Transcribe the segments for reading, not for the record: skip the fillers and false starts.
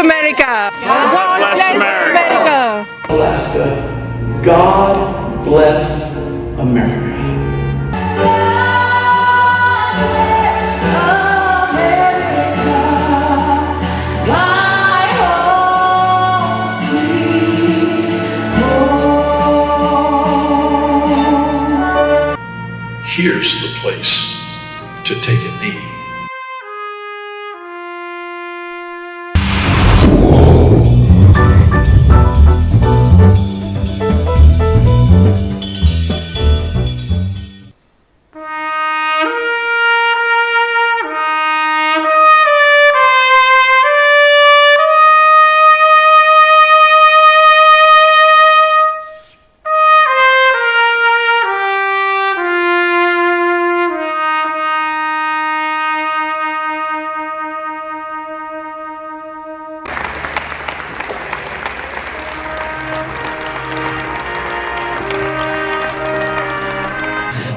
America. God bless America. Alaska. God bless America. Here's the place to take a knee.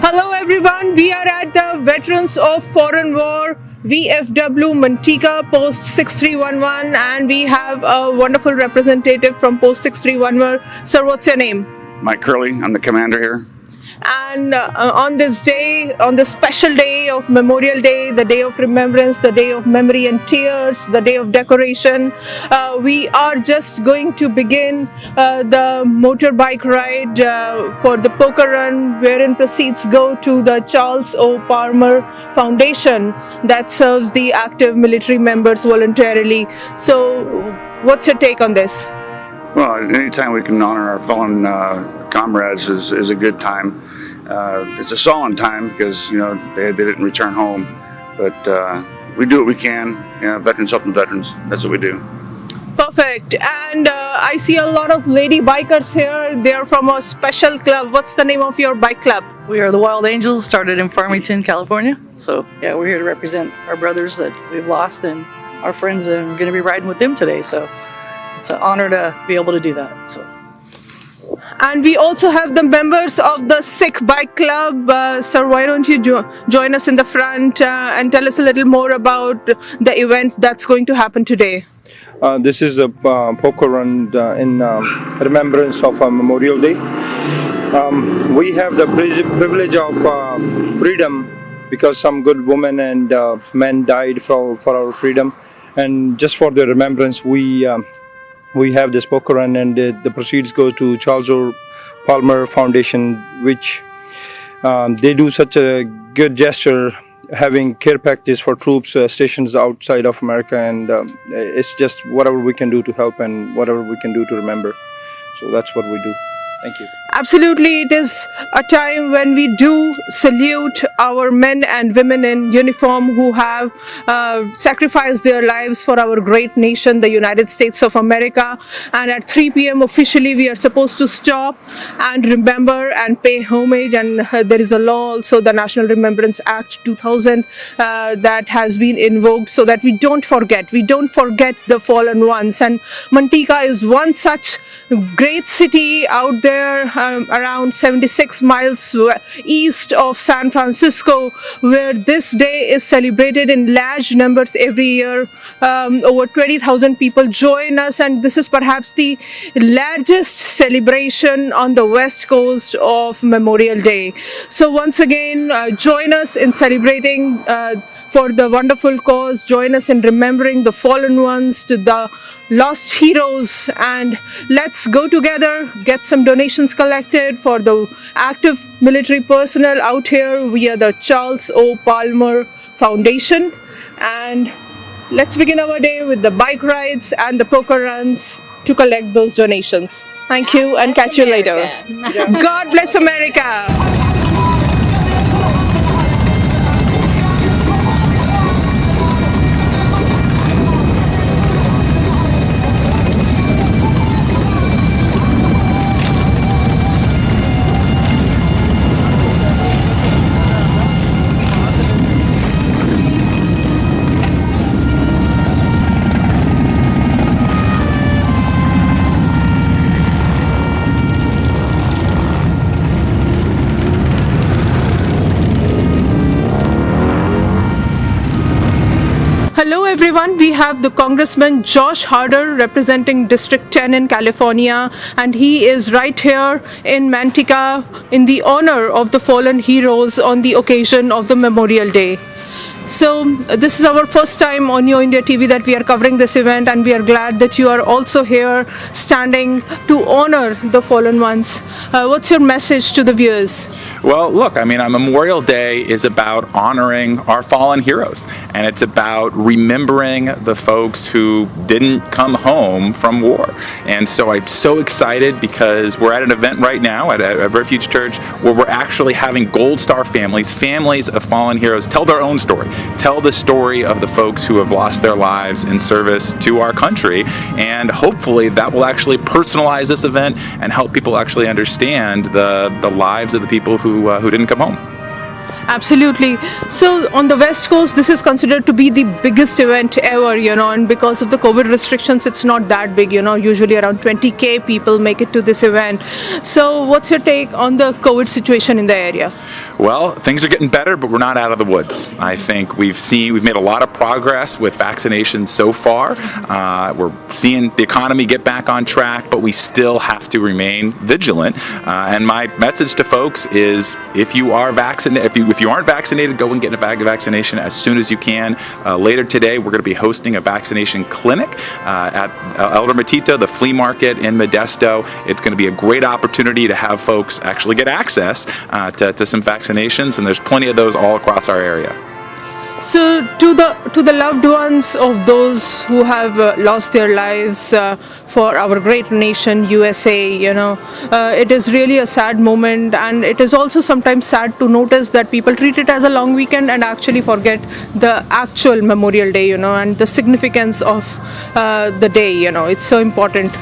Hello everyone, we are at the Veterans of Foreign War VFW Manteca Post 6311 and we have a wonderful representative from Post 6311. Sir, what's your name? Mike Curley, I'm the commander here. And on this day, on this special day of Memorial Day, the day of remembrance, the day of memory and tears, the day of decoration, we are just going to begin the motorbike ride for the poker run, wherein proceeds go to the Charles O. Palmer Foundation that serves the active military members voluntarily. So, what's your take on this? Well, anytime we can honor our fallen comrades is a good time. It's a solemn time because, you know, they didn't return home. But we do what we can. You know, veterans helping veterans. That's what we do. Perfect. And I see a lot of lady bikers here. They're from a special club. What's the name of your bike club? We are the Wild Angels, started in Farmington, California. So, yeah, we're here to represent our brothers that we've lost and our friends, and we're going to be riding with them today. So, it's an honor to be able to do that. So. And we also have the members of the Sikh Bike Club. Sir, why don't you join us in the front and tell us a little more about the event that's going to happen today? This is a poker run in remembrance of Memorial Day. We have the privilege of freedom because some good women and men died for our freedom. And just for the remembrance, we have this poker run, and the proceeds go to CplCharlesOPalmer Foundation, which they do such a good gesture, having care packages for troops stations outside of America, and it's just whatever we can do to help and whatever we can do to remember. So that's what we do. Thank you. Absolutely, it is a time when we do salute our men and women in uniform who have sacrificed their lives for our great nation, the United States of America. And at 3 p.m. officially we are supposed to stop and remember and pay homage. And there is a law also, the National Remembrance Act 2000, that has been invoked so that we don't forget the fallen ones. And Manteca is one such great city out there, around 76 miles east of San Francisco, where this day is celebrated in large numbers every year. Over 20,000 people join us, and this is perhaps the largest celebration on the west coast of Memorial Day. So once again, join us in celebrating for the wonderful cause. Join us in remembering the fallen ones, to the lost heroes, and let's go together, get some donations collected for the active military personnel out here via the Charles O. Palmer Foundation. And let's begin our day with the bike rides and the poker runs to collect those donations. Thank you, and catch you later. God bless America. Hello everyone, we have the Congressman Josh Harder representing District 10 in California, and he is right here in Manteca in the honor of the fallen heroes on the occasion of the Memorial Day. So this is our first time on Yo India TV that we are covering this event, and we are glad that you are also here standing to honor the fallen ones. What's your message to the viewers? Well, look, I mean, Memorial Day is about honoring our fallen heroes, and it's about remembering the folks who didn't come home from war. And so I'm so excited because we're at an event right now at a Refuge Church where we're actually having Goldstar families of fallen heroes tell their own story. Tell the story of the folks who have lost their lives in service to our country, and hopefully that will actually personalize this event and help people actually understand the lives of the people who didn't come home. Absolutely. So on the West Coast, this is considered to be the biggest event ever, and because of the COVID restrictions, it's not that big, usually around 20K people make it to this event. So what's your take on the COVID situation in the area? Well, things are getting better, but we're not out of the woods. I think we've made a lot of progress with vaccinations so far. We're seeing the economy get back on track, but we still have to remain vigilant. And my message to folks is, if you are vaccinated, if you aren't vaccinated, go and get a vaccination as soon as you can. Later today, we're going to be hosting a vaccination clinic at El Matito, the flea market in Modesto. It's going to be a great opportunity to have folks actually get access to some vaccinations, and there's plenty of those all across our area. So to the loved ones of those who have lost their lives for our great nation USA, it is really a sad moment, and it is also sometimes sad to notice that people treat it as a long weekend and actually forget the actual Memorial Day, and the significance of the day. It's so important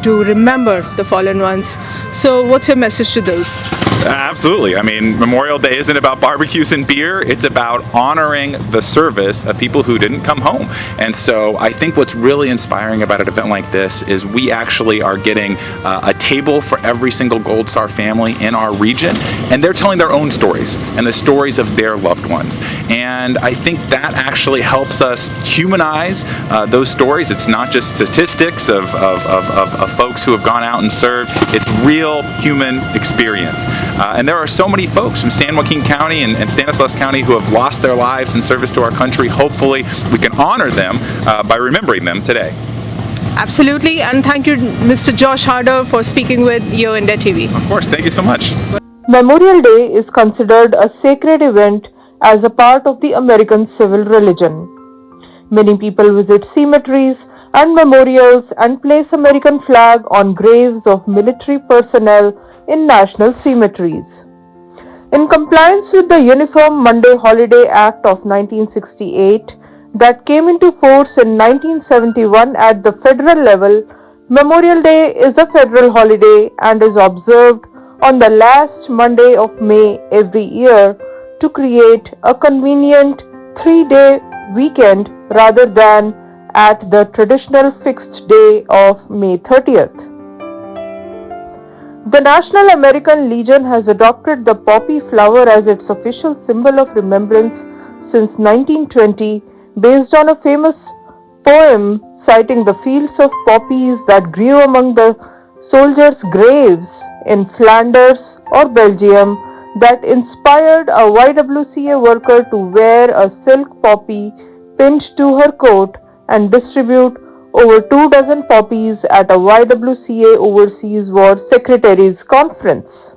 to remember the fallen ones. So what's your message to those? Absolutely. I mean, Memorial Day isn't about barbecues and beer. It's about honoring the service of people who didn't come home. And so I think what's really inspiring about an event like this is we actually are getting a table for every single Gold Star family in our region, and they're telling their own stories and the stories of their loved ones. And I think that actually helps us humanize those stories. It's not just statistics of folks who have gone out and served. It's real human experience. And there are so many folks from San Joaquin County and Stanislaus County who have lost their lives in service to our country. Hopefully, we can honor them by remembering them today. Absolutely, and thank you, Mr. Josh Harder, for speaking with Yo India TV. Of course, thank you so much. Memorial Day is considered a sacred event as a part of the American civil religion. Many people visit cemeteries and memorials and place American flag on graves of military personnel in national cemeteries. In compliance with the Uniform Monday Holiday Act of 1968 that came into force in 1971 at the federal level, Memorial Day is a federal holiday and is observed on the last Monday of May every year to create a convenient 3-day weekend rather than at the traditional fixed day of May 30th. The National American Legion has adopted the poppy flower as its official symbol of remembrance since 1920, based on a famous poem citing the fields of poppies that grew among the soldiers' graves in Flanders or Belgium that inspired a YWCA worker to wear a silk poppy pinned to her coat and distribute over 24 poppies at a YWCA Overseas War Secretaries Conference.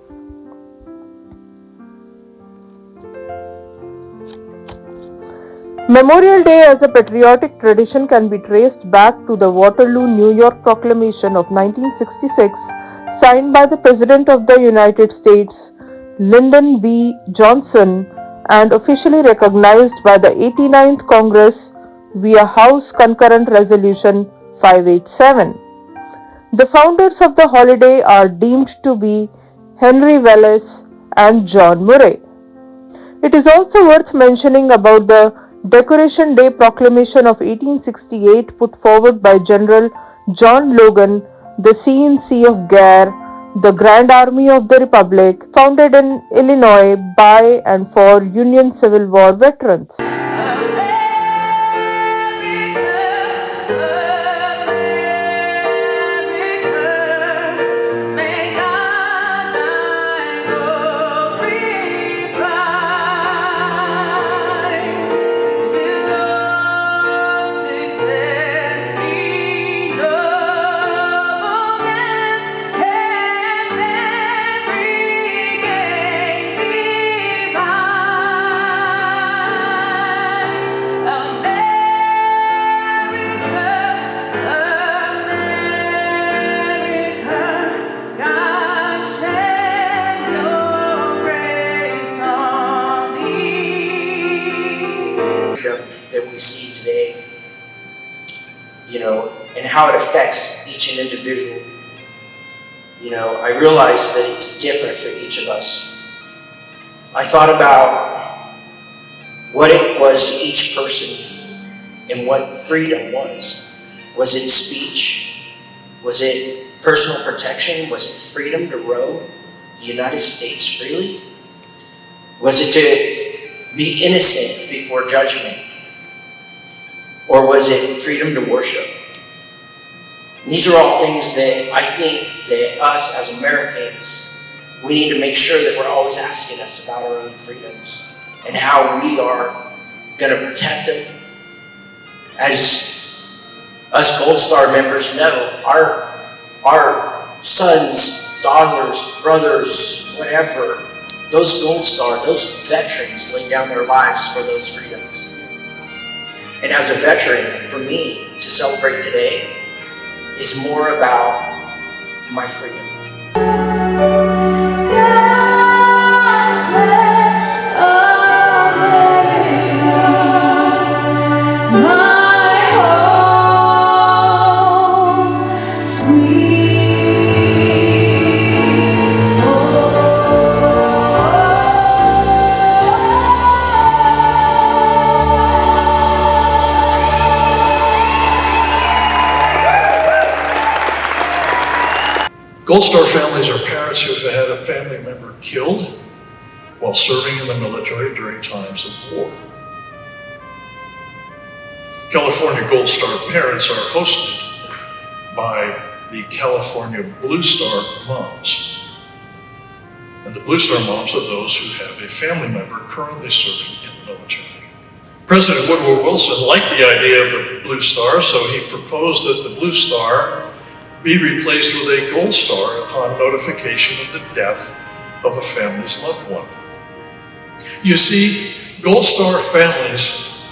Memorial Day as a patriotic tradition can be traced back to the Waterloo, New York Proclamation of 1966, signed by the President of the United States, Lyndon B. Johnson, and officially recognized by the 89th Congress via House Concurrent Resolution 587. The founders of the holiday are deemed to be Henry Wallace and John Murray. It is also worth mentioning about the Decoration Day Proclamation of 1868 put forward by General John Logan, the C&C of Gare, the Grand Army of the Republic, founded in Illinois by and for Union Civil War veterans. how it affects each an individual. You know, I realize that it's different for each of us. I thought about what it was to each person and what freedom was. Was it speech? Was it personal protection? Was it freedom to roam the United States freely? Was it to be innocent before judgment? Or was it freedom to worship? And these are all things that I think that us as Americans, we need to make sure that we're always asking us about our own freedoms and how we are going to protect them. As us Goldstar members know, our sons, daughters, brothers, whatever, those Goldstar, those veterans laid down their lives for those freedoms. And as a veteran, for me to celebrate today is more about my freedom. Goldstar families are parents who have had a family member killed while serving in the military during times of war. California Goldstar parents are hosted by the California Blue Star moms. And the Blue Star moms are those who have a family member currently serving in the military. President Woodrow Wilson liked the idea of the Blue Star, so he proposed that the Blue Star be replaced with a Gold Star upon notification of the death of a family's loved one. You see, Gold Star families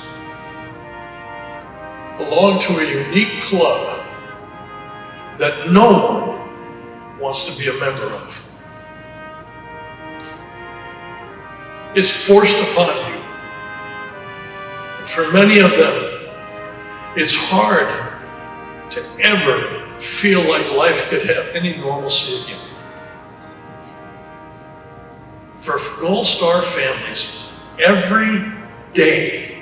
belong to a unique club that no one wants to be a member of. It's forced upon you. And for many of them, it's hard to ever feel like life could have any normalcy again. For Gold Star families, every day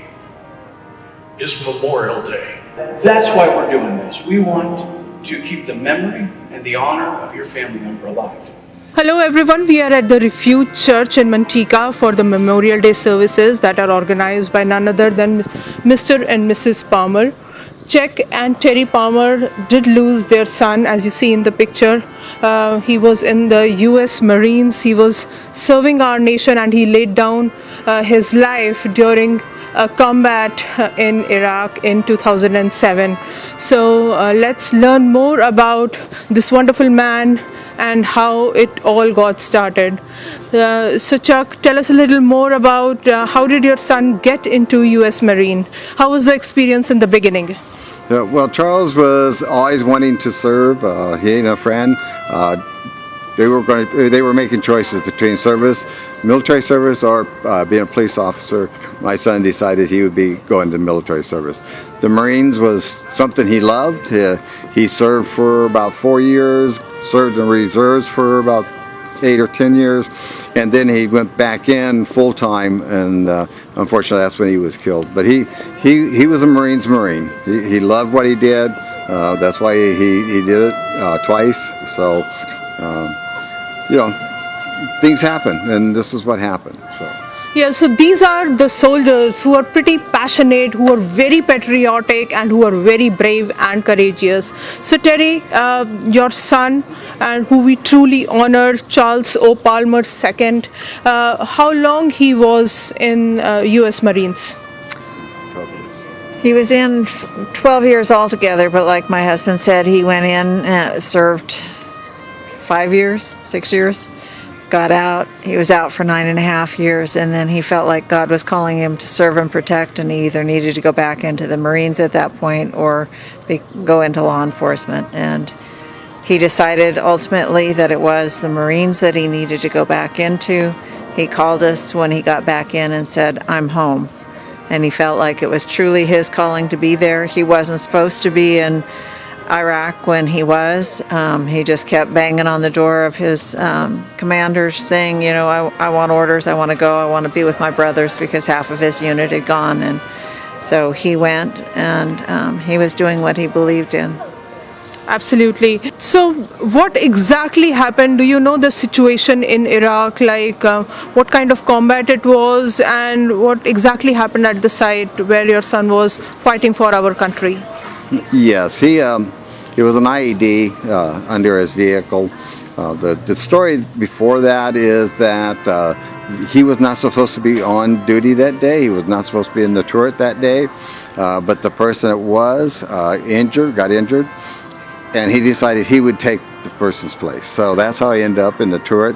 is Memorial Day. That's why we're doing this. We want to keep the memory and the honor of your family member alive. Hello everyone, we are at the Refuge Church in Manteca for the Memorial Day services that are organized by none other than Mr. and Mrs. Palmer. Jack and Terry Palmer did lose their son, as you see in the picture. He was in the US Marines. He was serving our nation and he laid down his life during a combat in Iraq in 2007. So let's learn more about this wonderful man and how it all got started. So Chuck, tell us a little more about how did your son get into US Marine? How was the experience in the beginning? Yeah, well, Charles was always wanting to serve. He and a friend, they were making choices between service, military service, or being a police officer. My son decided he would be going to military service. The Marines was something he loved. He served for about 4 years, served in reserves for about 8 or 10 years, and then he went back in full time, and unfortunately that's when he was killed. But he was a Marine's Marine. He loved what he did. That's why he did it twice. So things happen, and this is what happened. Yeah, so these are the soldiers who are pretty passionate, who are very patriotic, and who are very brave and courageous. So Terry, your son, and who we truly honor, CplCharlesOPalmer II, how long he was in US Marines? 12 years. He was in 12 years altogether, but like my husband said, he went in and served 5 years, 6 years. Got out. He was out for 9.5 years, and then he felt like God was calling him to serve and protect, and he either needed to go back into the Marines at that point or go into law enforcement. And he decided ultimately that it was the Marines that he needed to go back into. He called us when he got back in and said, "I'm home." And he felt like it was truly his calling to be there. He wasn't supposed to be in Iraq when he was. He just kept banging on the door of his commanders saying, you know, I want orders, I want to go, I want to be with my brothers, because half of his unit had gone. And so he went, and he was doing what he believed in. Absolutely. So, what exactly happened? Do you know the situation in Iraq? Like, what kind of combat it was, and what exactly happened at the site where your son was fighting for our country? Yes, he was an IED under his vehicle. The story before that is that he was not supposed to be on duty that day. He was not supposed to be in the turret that day, but the person that was got injured, and he decided he would take the person's place. So that's how he ended up in the turret.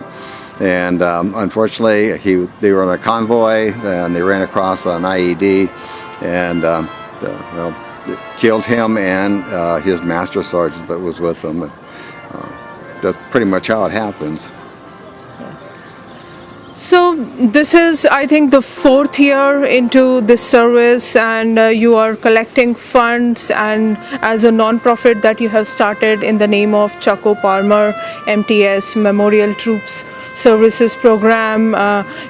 And unfortunately, they were on a convoy, and they ran across an IED, and it killed him and his master sergeant that was with him. That's pretty much how it happens. So this is, I think, the 4th year into this service, and you are collecting funds, and as a non-profit that you have started in the name of CplCharlesOPalmer MTS Memorial Troops Services Program.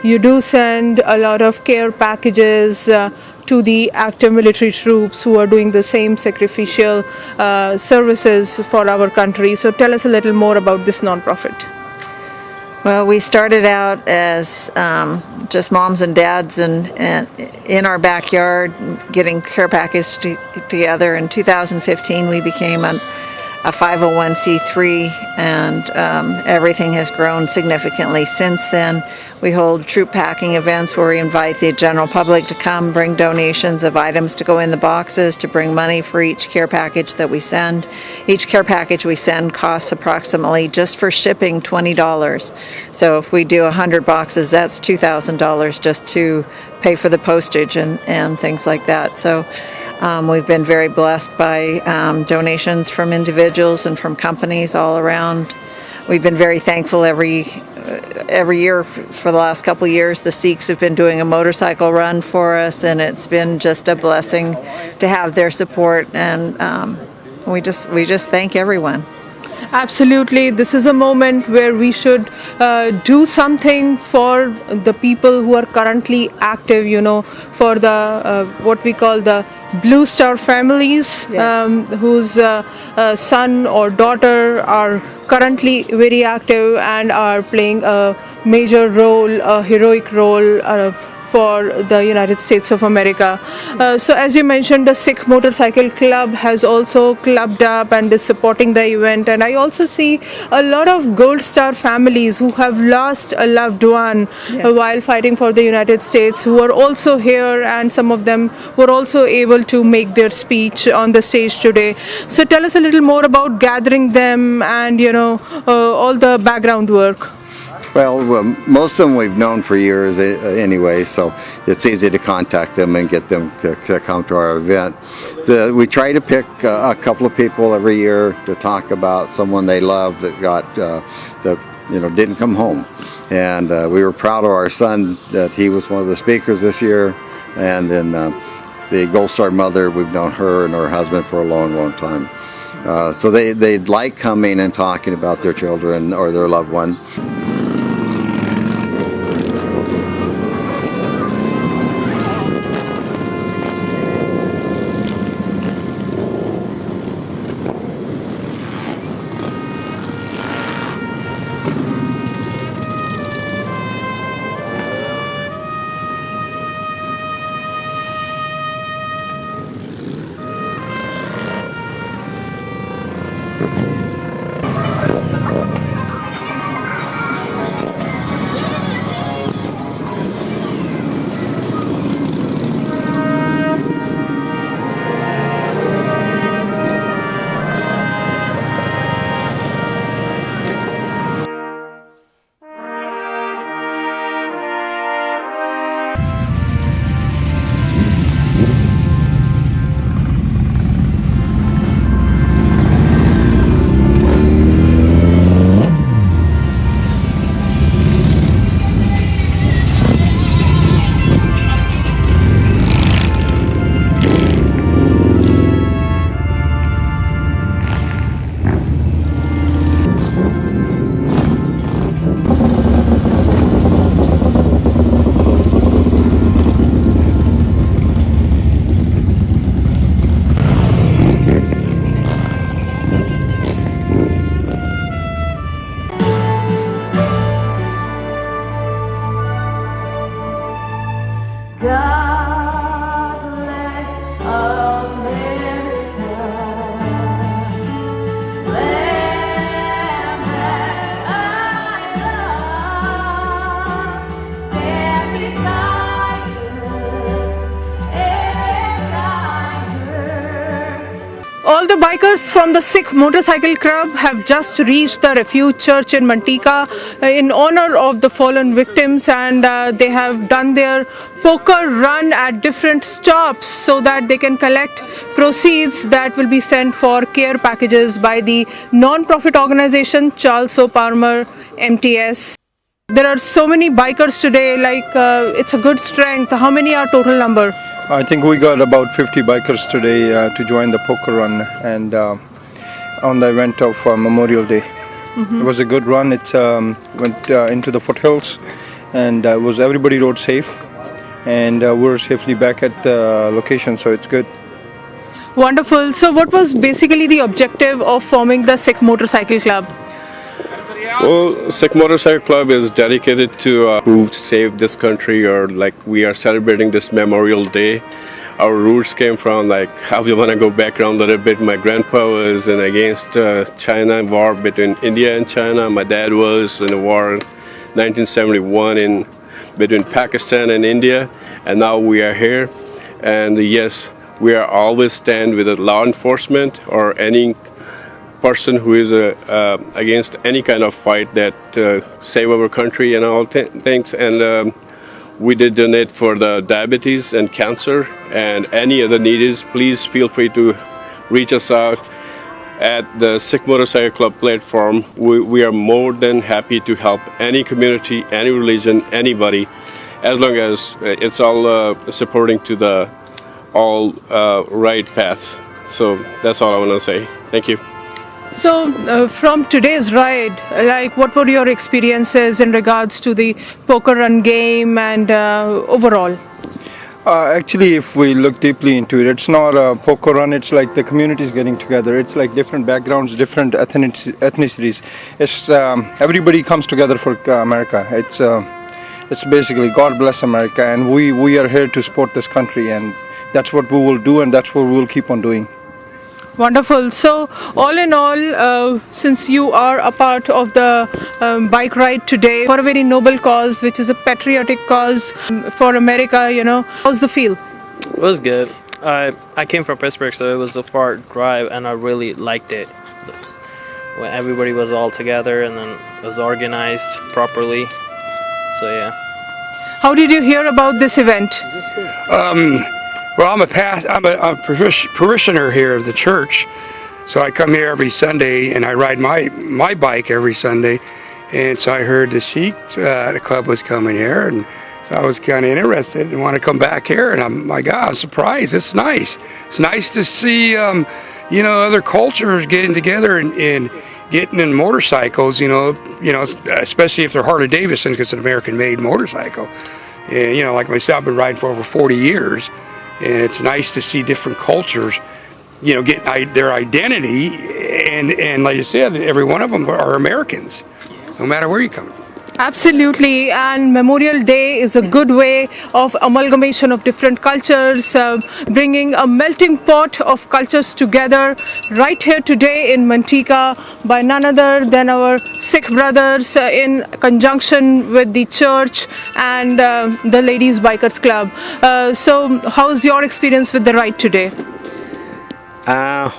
You do send a lot of care packages to the active military troops who are doing the same sacrificial services for our country. So tell us a little more about this non-profit. Well, we started out as just moms and dads and in our backyard getting care packages together. In 2015, we became a 501c3, and everything has grown significantly since then. We hold troop packing events where we invite the general public to come, bring donations of items to go in the boxes, to bring money for each care package that we send. Each care package we send costs approximately, just for shipping, $20. So if we do 100 boxes, that's $2,000 just to pay for the postage and things like that. So we've been very blessed by donations from individuals and from companies all around. We've been very thankful every year for the last couple of years. The Sikhs have been doing a motorcycle run for us, and it's been just a blessing to have their support. And we just thank everyone. Absolutely. This is a moment where we should do something for the people who are currently active, you know, for the what we call the Blue Star families, Yes. whose son or daughter are currently very active and are playing a major role, a heroic role for the United States of America. So as you mentioned, the Sikh Motorcycle Club has also clubbed up and is supporting the event. And I also see a lot of Goldstar families who have lost a loved one while fighting for the United States, who are also here, and some of them were also able to make their speech on the stage today. So tell us a little more about gathering them and, you know, all the background work. Well, most of them we've known for years anyway, so it's easy to contact them and get them to come to our event. We try to pick a couple of people every year to talk about someone they loved that didn't come home. And we were proud of our son that he was one of the speakers this year. And then the Goldstar mother, we've known her and her husband for a long, long time. So they'd like coming and talking about their children or their loved one. all the bikers from the Sikh Motorcycle Club have just reached the Refuge Church in Manteca in honor of the fallen victims, and they have done their poker run at different stops so that they can collect proceeds that will be sent for care packages by the non-profit organization CplCharlesOPalmer MTS. There are so many bikers today, like it's a good strength. How many are total number? I think we got about 50 bikers today to join the poker run and on the event of Memorial Day. It was a good run. It went into the foothills, and everybody rode safe, and we're safely back at the location, so it's good. Wonderful. So what was basically the objective of forming the Sikh Motorcycle Club? Well, Sikh Motorcycle Club is dedicated to who saved this country, or like we are celebrating this Memorial Day. Our roots came from like how we want to go back around a little bit. My grandpa was against China war between India and China. My dad was in a war in 1971 between Pakistan and India, and now we are here. And yes, we are always stand with the law enforcement or any person who is against any kind of fight that save our country and all things. And we did donate for the diabetes and cancer and any other needs. Please feel free to reach us out at the Sikh Motorcycle Club platform. We are more than happy to help any community, any religion, anybody, as long as it's all supporting to the all right paths. So that's all I want to say. Thank you. So from today's ride, like what were your experiences in regards to the poker run game and overall? Actually, if we look deeply into it, it's not a poker run. It's like the communities getting together. It's like different backgrounds, different ethnicities. It's everybody comes together for America. It's basically God bless America, and we are here to support this country, and that's what we will do, and that's what we will keep on doing. Wonderful. So all in all, since you are a part of the bike ride today for a very noble cause, which is a patriotic cause for America, how's the feel? It was good. I came from Pittsburgh, so it was a far drive, and I really liked it. When everybody was all together and then it was organized properly. So yeah. How did you hear about this event? Well, I'm a parishioner here of the church, so I come here every Sunday and I ride my bike every Sunday, and so I heard the Sikh the club was coming here, and so I was kind of interested and want to come back here, and I'm surprised. It's nice. It's nice to see other cultures getting together and getting in motorcycles. Especially if they're Harley Davidson, because it's an American-made motorcycle. And like myself, I've been riding for over 40 years. And it's nice to see different cultures, get their identity, and like you said, every one of them are Americans, no matter where you come from. Absolutely, and Memorial Day is a good way of amalgamation of different cultures, bringing a melting pot of cultures together right here today in Manteca by none other than our Sikh brothers in conjunction with the church and the Ladies Bikers Club. So how's your experience with the ride today?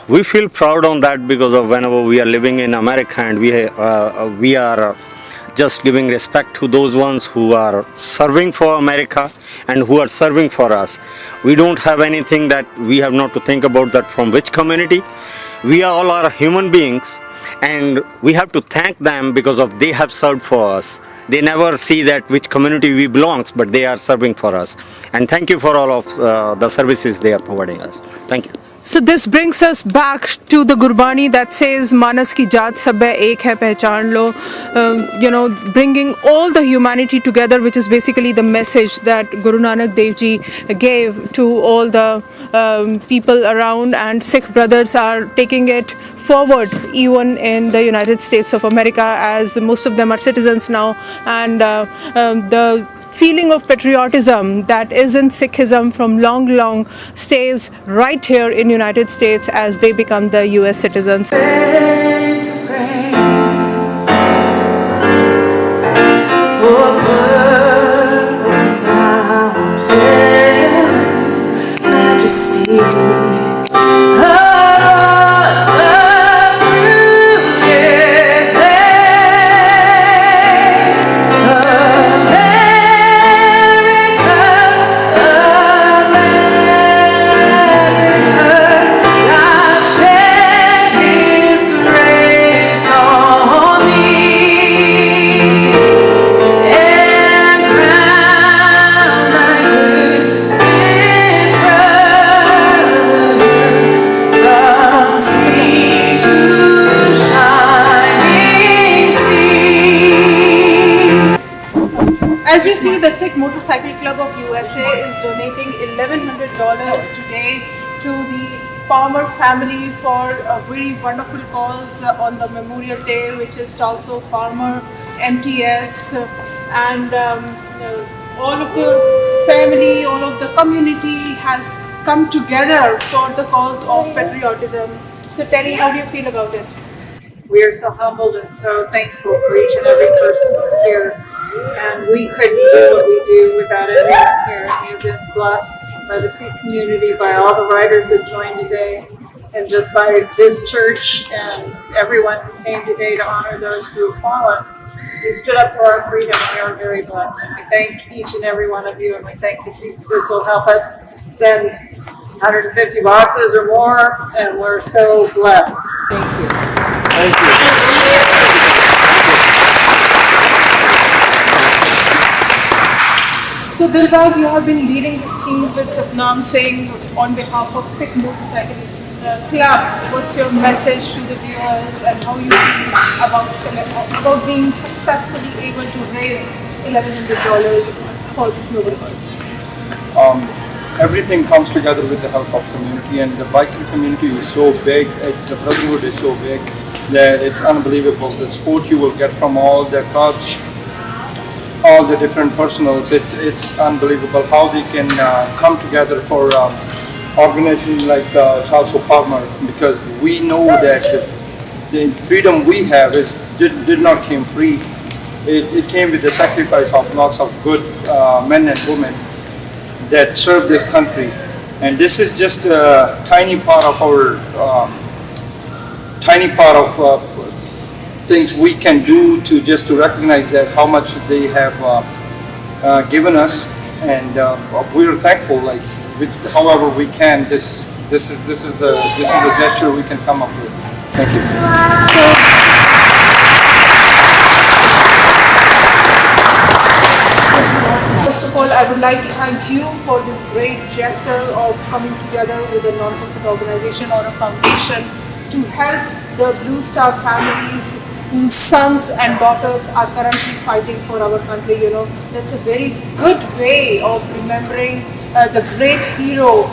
We feel proud on that because of whenever we are living in America, and we are just giving respect to those ones who are serving for America and who are serving for us. We don't have anything that we have not to think about that from which community. We all are human beings, and we have to thank them because of they have served for us. They never see that which community we belong, but they are serving for us. And thank you for all of the services they are providing us. Thank you. So this brings us back to the Gurbani that says, Manas ki jaat sab hai, ek hai pehchan lo. Bringing all the humanity together, which is basically the message that Guru Nanak Dev Ji gave to all the people around, and Sikh brothers are taking it forward even in the United States of America, as most of them are citizens now, and the feeling of patriotism that is in Sikhism from long stays right here in United States as they become the US citizens. Majesty. Oh. As you see, the Sikh Motorcycle Club of USA is donating $1,100 today to the Palmer family for a very wonderful cause on the Memorial Day, which is CplCharlesOPalmer, MTS, and all of the family, all of the community has come together for the cause of patriotism. So Terry, how do you feel about it? We are so humbled and so thankful for each and every person that's here. And we couldn't do what we do without everyone here. We have been blessed by the Sikh community, by all the riders that joined today, and just by this church and everyone who came today to honor those who have fallen. We stood up for our freedom, and we are very blessed. And we thank each and every one of you, and we thank the Sikhs. This will help us send 150 boxes or more, and we're so blessed. Thank you. Thank you. So Dilbag, you have been leading this team with Satnam saying on behalf of Sikh Motorcycle Club, what's your message to the viewers and how you feel about being successfully able to raise $1,100 for this noble cause? Everything comes together with the help of community, and the biking community is so big, the brotherhood is so big that it's unbelievable. The support you will get from all the clubs, all the different personals, it's unbelievable how they can come together for organization like CplCharlesOPalmer, because we know that the freedom we have did not come free. It came with the sacrifice of lots of good men and women that serve this country, and this is just a tiny part of our things we can do to recognize that how much they have given us, and we're thankful. Like, however we can, this is the gesture we can come up with. Thank you. First of all, I would like to thank you for this great gesture of coming together with a non-profit organization or a foundation to help the Blue Star families whose sons and daughters are currently fighting for our country. You know, that's a very good way of remembering the great hero,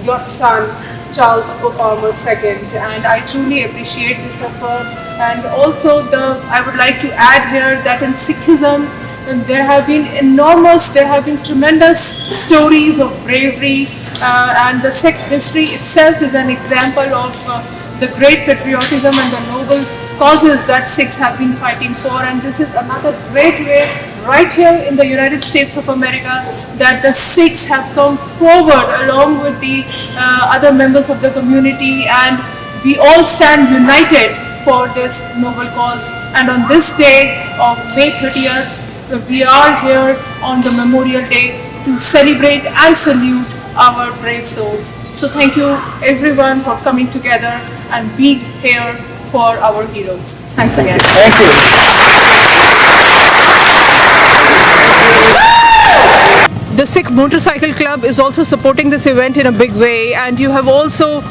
your son, CplCharlesOPalmer II, and I truly appreciate this effort. And also, I would like to add here that in Sikhism, there have been tremendous stories of bravery, and the Sikh history itself is an example of the great patriotism and the noble causes that Sikhs have been fighting for. And this is another great way right here in the United States of America that the Sikhs have come forward along with the other members of the community, and we all stand united for this noble cause. And on this day of May 30th, we are here on the Memorial Day to celebrate and salute our brave souls. So thank you everyone for coming together and being here for our heroes. Thanks again. Thank you. The Sikh Motorcycle Club is also supporting this event in a big way, and you have also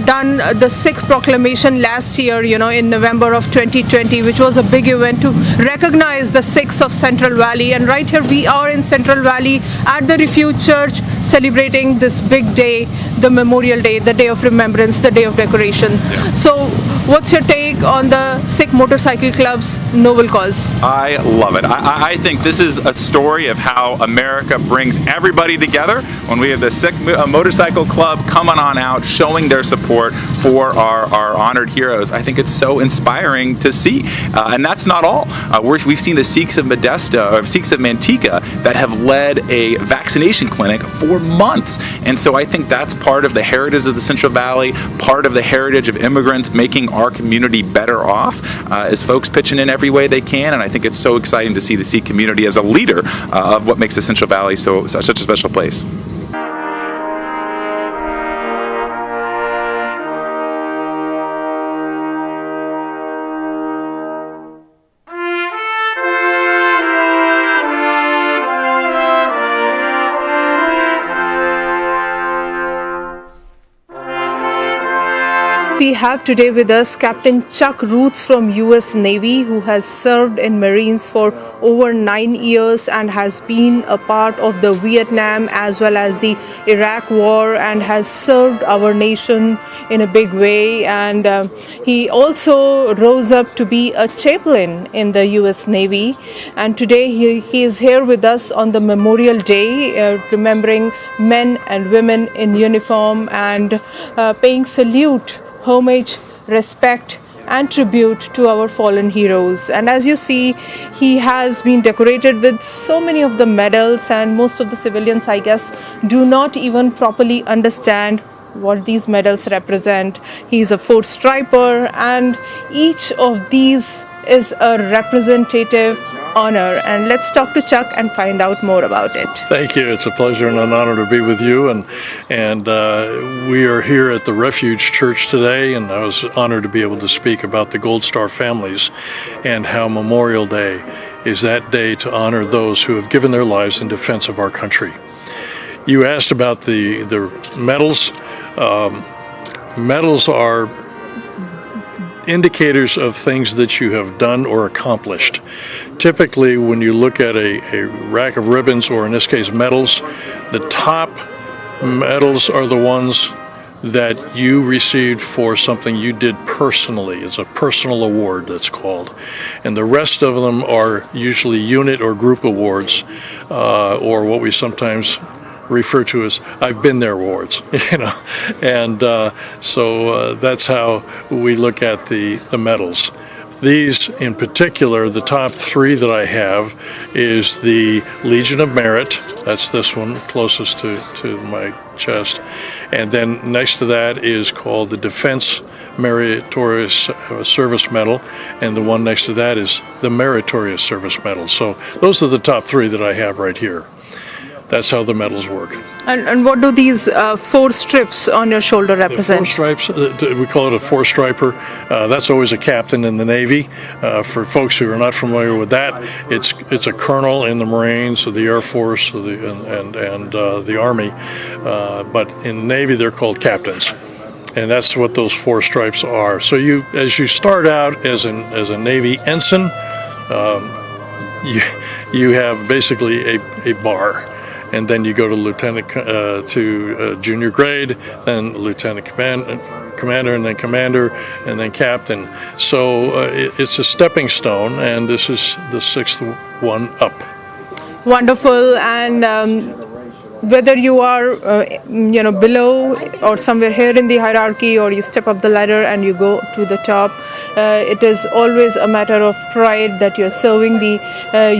done the Sikh proclamation last year, you know, in November of 2020, which was a big event to recognize the Sikhs of Central Valley. And right here we are in Central Valley at the Refuge Church celebrating this big day, the Memorial Day, the Day of Remembrance, the Day of Decoration. Yeah. So what's your take on the Sikh Motorcycle Club's noble cause? I love it. I think this is a story of how America brings everybody together when we have the Sikh Motorcycle Club coming on out, showing their support for our honored heroes. I think it's so inspiring to see. And that's not all. We've seen the Sikhs of Modesta, or Sikhs of Manteca, that have led a vaccination clinic for months. And so I think that's part of the heritage of the Central Valley, part of the heritage of immigrants making our community better off, as folks pitching in every way they can. And I think it's so exciting to see the Sikh community as a leader of what makes the Central Valley such a special place. we have today with us Captain Chuck Roots from US Navy, who has served in Marines for over 9 years and has been a part of the Vietnam as well as the Iraq War and has served our nation in a big way. And he also rose up to be a chaplain in the US Navy. And today he is here with us on the Memorial Day, remembering men and women in uniform and paying salute, homage, respect and tribute to our fallen heroes. And as you see, he has been decorated with so many of the medals, and most of the civilians, I guess, do not even properly understand what these medals represent. He is a four-striper, and each of these is a representative honor. And let's talk to Chuck and find out more about it. Thank you. It's a pleasure and an honor to be with you. And we are here at the Refuge Church today, and I was honored to be able to speak about the Goldstar families and how Memorial Day is that day to honor those who have given their lives in defense of our country. You asked about the medals. Medals are indicators of things that you have done or accomplished. Typically, when you look at a rack of ribbons, or in this case medals, the top medals are the ones that you received for something you did personally. It's a personal award, that's called. And the rest of them are usually unit or group awards, or what we sometimes refer to as I've been there awards, and so that's how we look at the medals. These in particular, the top three that I have is the Legion of Merit. That's this one closest to my chest, and then next to that is called the Defense Meritorious Service Medal, and the one next to that is the Meritorious Service Medal. So those are the top three that I have right here. That's how the medals work. And what do these four strips on your shoulder represent? The four stripes, we call it a four-striper. That's always a captain in the Navy. For folks who are not familiar with that, it's a colonel in the Marines or the Air Force or the Army. But in the Navy, they're called captains. And that's what those four stripes are. So as you start out as a Navy ensign, you have basically a bar. And then you go to lieutenant to junior grade, then lieutenant commander, and then commander, and then captain. So it's a stepping stone, and this is the sixth one up. Wonderful. And whether you are below or somewhere here in the hierarchy, or you step up the ladder and you go to the top, it is always a matter of pride that you're serving the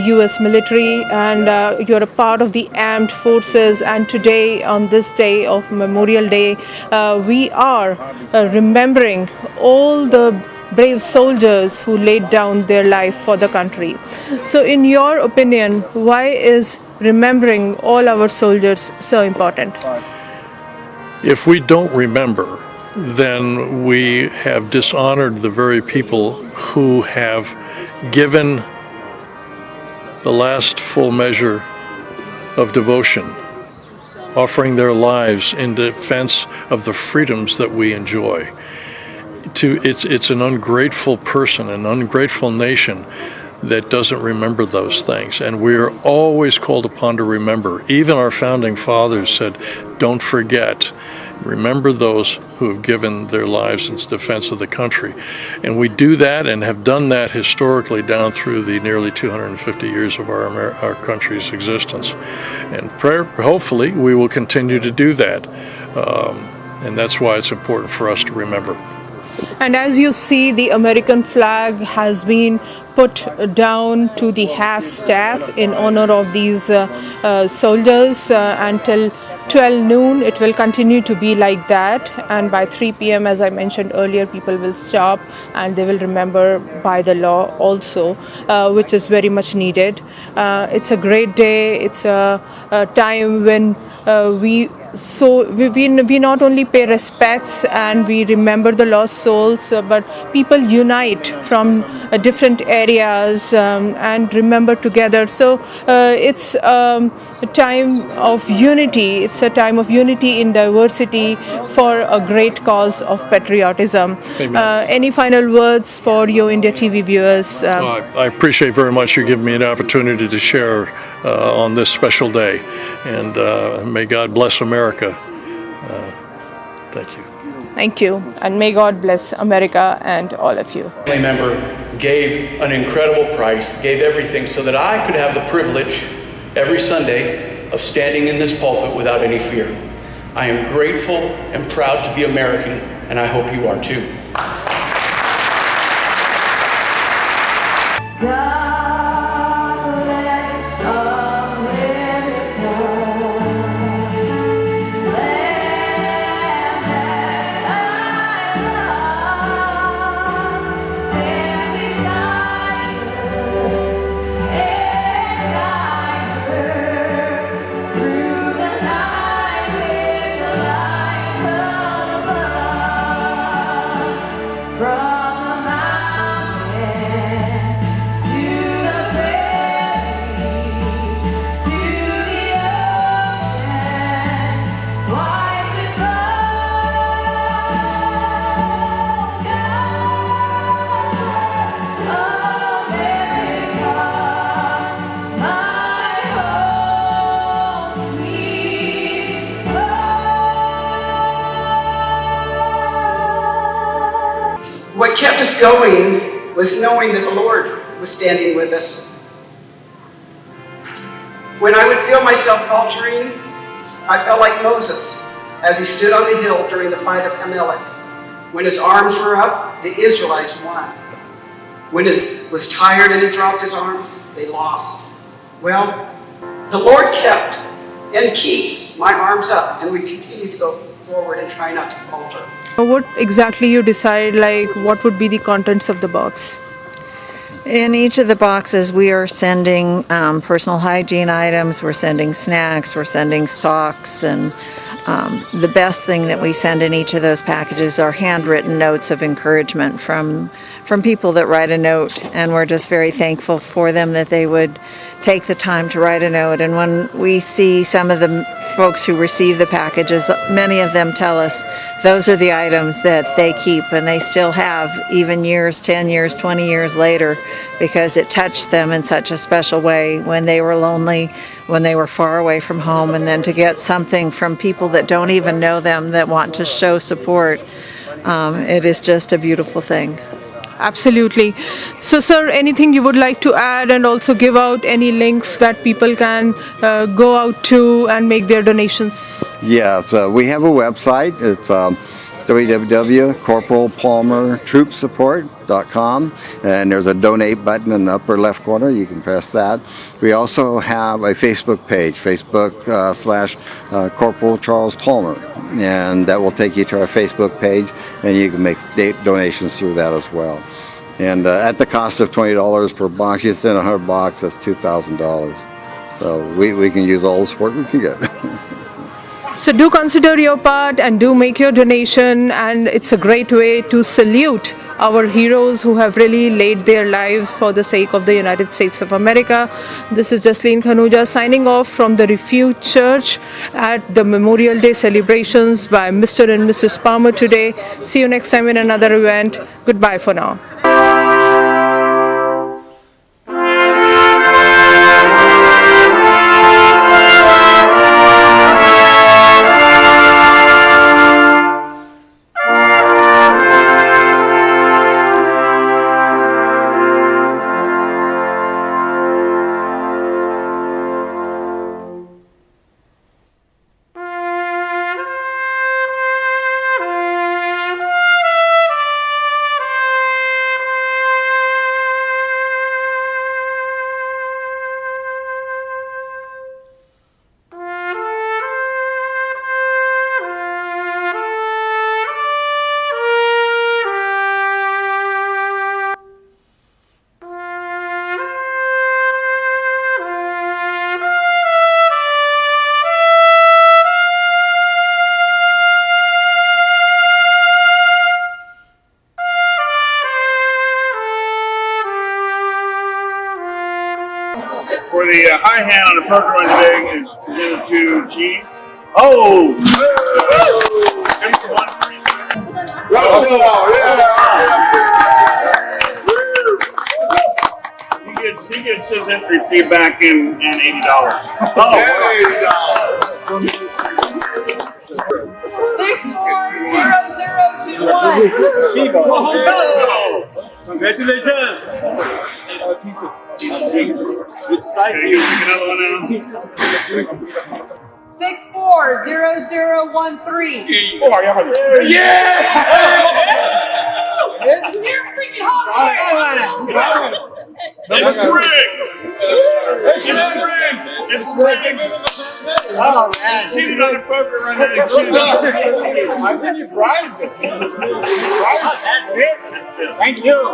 US military, and you're a part of the armed forces. And today, on this day of Memorial Day, we are remembering all the brave soldiers who laid down their life for the country. So in your opinion, why is remembering all our soldiers so important? If we don't remember, then we have dishonored the very people who have given the last full measure of devotion, offering their lives in defense of the freedoms that we enjoy. It's an ungrateful person, an ungrateful nation that doesn't remember those things. And we are always called upon to remember. Even our founding fathers said, don't forget. Remember those who have given their lives in defense of the country. And we do that and have done that historically down through the nearly 250 years of our country's existence. And hopefully we will continue to do that. And that's why it's important for us to remember. And as you see, the American flag has been put down to the half-staff in honor of these soldiers until 12 noon. It will continue to be like that, and by 3 p.m., as I mentioned earlier, people will stop and they will remember by the law also, which is very much needed. It's a great day. It's a time when we so we not only pay respects and we remember the lost souls, but people unite from different areas and remember together. So it's a time of unity. It's a time of unity in diversity for a great cause of patriotism. Any final words for your India TV viewers? I appreciate very much you giving me an opportunity to share on this special day, and may God bless America. Thank you. Thank you, and may God bless America and all of you. A family member gave an incredible price, gave everything so that I could have the privilege every Sunday of standing in this pulpit without any fear. I am grateful and proud to be American, and I hope you are too. What kept us going was knowing that the Lord was standing with us. When I would feel myself faltering, I felt like Moses as he stood on the hill during the fight of Amalek. When his arms were up, the Israelites won. When he was tired and he dropped his arms, they lost. Well, the Lord kept and keeps my arms up, and we continue to go forward and try not to falter. What exactly you decide, like what would be the contents of the box? In each of the boxes, we are sending personal hygiene items, we're sending snacks, we're sending socks, and the best thing that we send in each of those packages are handwritten notes of encouragement from people that write a note, and we're just very thankful for them that they would take the time to write a note. And when we see some of the folks who receive the packages, many of them tell us those are the items that they keep and they still have even years, 10 years, 20 years later, because it touched them in such a special way when they were lonely, when they were far away from home, and then to get something from people that don't even know them that want to show support, it is just a beautiful thing. Absolutely. So, sir, anything you would like to add, and also give out any links that people can go out to and make their donations? Yes, we have a website. It's www.corporalpalmertroopsupport.com, and there's a donate button in the upper left corner. You can press that. We also have a Facebook page, Facebook/CorporalCharlesOPalmer, and that will take you to our Facebook page, and you can make donations through that as well. And at the cost of $20 per box, you send 100 boxes, that's $2,000. So we can use all the support we can get. So do consider your part and do make your donation, and it's a great way to salute our heroes who have really laid their lives for the sake of the United States of America. This is Jasleen Khanuja signing off from the Refuge Church at the Memorial Day celebrations by Mr. and Mrs. Palmer today. See you next time in another event. Goodbye for now. the high hand on the poker run today is presented to Gene. Oh! He gets his entry fee back in $80. Oh, $80. 640021. Congratulations. It's size. Another one now. 640013. Yeah! You're freaking hard. That's Greg! It's Greg! Oh, man. Cheated on a poker run. I think you bribed him. That's it. Thank you.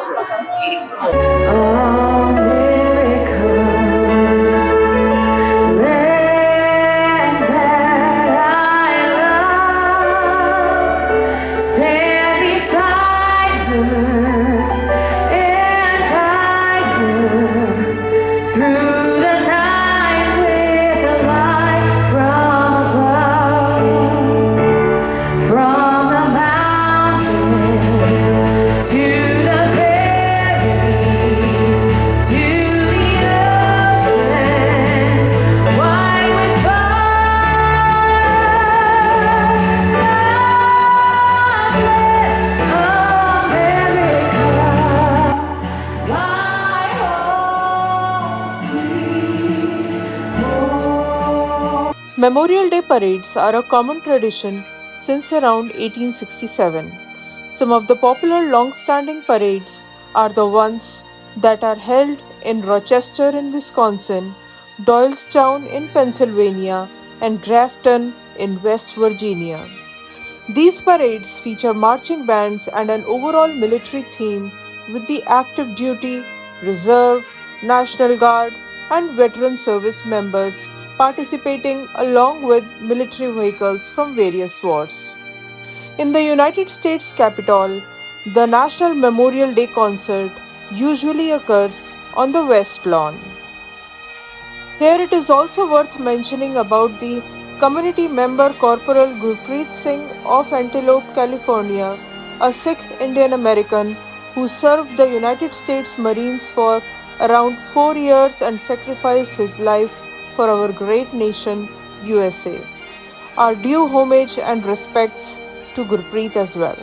Memorial Day parades are a common tradition since around 1867. Some of the popular long-standing parades are the ones that are held in Rochester in Wisconsin, Doylestown in Pennsylvania, and Grafton in West Virginia. These parades feature marching bands and an overall military theme with the active duty, reserve, National Guard, and veteran service members participating along with military vehicles from various wars. In the United States Capitol, the National Memorial Day concert usually occurs on the West Lawn. Here it is also worth mentioning about the community member Corporal Gurpreet Singh of Antelope, California, a Sikh Indian American who served the United States Marines for around 4 years and sacrificed his life for our great nation, USA. Our due homage and respects to Gurpreet as well.